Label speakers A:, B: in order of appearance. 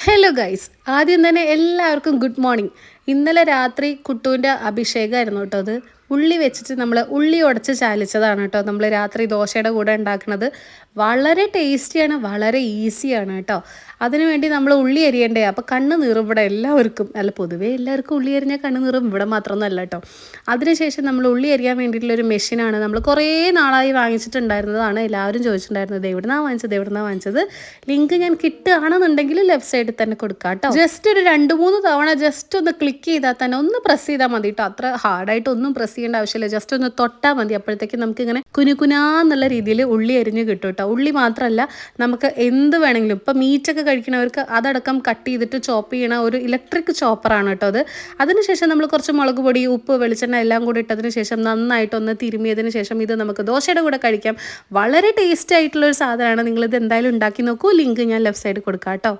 A: Hello guys, ആദ്യം തന്നെ എല്ലാവർക്കും ഗുഡ് മോർണിംഗ്. ഇന്നലെ രാത്രി കുട്ടുവിൻ്റെ അഭിഷേകമായിരുന്നു കേട്ടോ. അത് ഉള്ളി വെച്ചിട്ട് നമ്മൾ ഉള്ളി ഉടച്ച് ചാലിച്ചതാണ് കേട്ടോ നമ്മൾ രാത്രി ദോശയുടെ കൂടെ ഉണ്ടാക്കുന്നത്. വളരെ ടേസ്റ്റിയാണ്, വളരെ ഈസിയാണ് കേട്ടോ. അതിനുവേണ്ടി നമ്മൾ ഉള്ളി അരിയണ്ടേ, അപ്പോൾ കണ്ണ് നീറും ഇവിടെ എല്ലാവർക്കും. അല്ല, പൊതുവേ എല്ലാവർക്കും ഉള്ളി അരിഞ്ഞാൽ കണ്ണ് നീറും, ഇവിടെ മാത്രമൊന്നുമല്ല കേട്ടോ. അതിനുശേഷം നമ്മൾ ഉള്ളി അരിയാൻ വേണ്ടിയിട്ടുള്ളൊരു മെഷീനാണ് നമ്മൾ കുറേ നാളായി വാങ്ങിച്ചിട്ടുണ്ടായിരുന്നതാണ്. എല്ലാവരും ചോദിച്ചിട്ടുണ്ടായിരുന്നത് എവിടുന്നാണ് വാങ്ങിച്ചത്. ലിങ്ക് ഞാൻ കിട്ടുകയാണെന്നുണ്ടെങ്കിൽ ലെഫ്റ്റ് സൈഡിൽ തന്നെ കൊടുക്കാം കേട്ടോ. ജസ്റ്റ് ഒരു 2-3 തവണ ജസ്റ്റ് ഒന്ന് ക്ലിക്ക് ചെയ്താൽ തന്നെ, ഒന്ന് പ്രസ് ചെയ്താൽ മതി കേട്ടോ. അത്ര ഹാർഡായിട്ട് ഒന്നും പ്രസ് ചെയ്യേണ്ട ആവശ്യമില്ല, ജസ്റ്റ് ഒന്ന് തൊട്ടാൽ മതി. അപ്പോഴത്തേക്ക് നമുക്കിങ്ങനെ കുനുകുനാന്നുള്ള രീതിയിൽ ഉള്ളി അരിഞ്ഞ് കിട്ടും കേട്ടോ. ഉള്ളി മാത്രമല്ല, നമുക്ക് എന്ത് വേണമെങ്കിലും, ഇപ്പം മീറ്റൊക്കെ കഴിക്കുന്നവർക്ക് അതടക്കം കട്ട് ചെയ്തിട്ട് ചോപ്പ് ചെയ്യണ ഒരു ഇലക്ട്രിക് ചോപ്പറാണ് കേട്ടോ അത്. അതിനുശേഷം നമ്മൾ കുറച്ച് മുളക് പൊടി, ഉപ്പ്, വെളിച്ചെണ്ണ എല്ലാം കൂടി ഇട്ടതിന് ശേഷം നന്നായിട്ടൊന്ന് തിരുമിയതിന് ശേഷം ഇത് നമുക്ക് ദോശയുടെ കൂടെ കഴിക്കാം. വളരെ ടേസ്റ്റ് ആയിട്ടുള്ള ഒരു സാധനമാണ്. നിങ്ങളിത് എന്തായാലും ഉണ്ടാക്കി നോക്കൂ. ലിങ്ക് ഞാൻ ലെഫ്റ്റ് സൈഡിൽ കൊടുക്കാം കേട്ടോ.